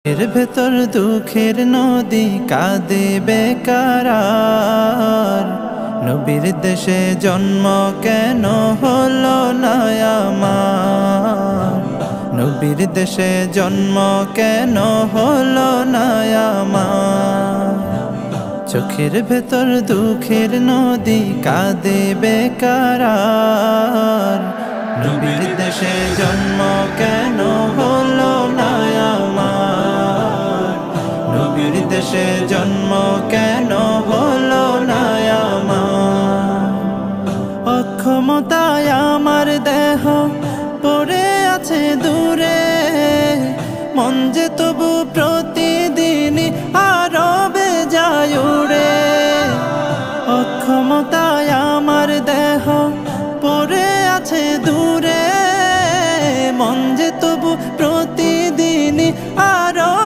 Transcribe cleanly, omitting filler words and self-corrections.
এর ভেতর দুঃখের নদী কাঁদে বেকারার। নবীর দেশে জন্ম কেন হলো না আমার? নবীর দেশে জন্ম কেন হলো না আমার? চোখের ভেতর দুঃখের নদী কাঁদে বেকারার। নবীর দেশে জন্ম কেন হলো না আমার? নবীর দেশে জন্ম কেন হলো না আমার? অক্ষমতায় আমার দেহ পড়ে আছে দূরে, মন যে তবু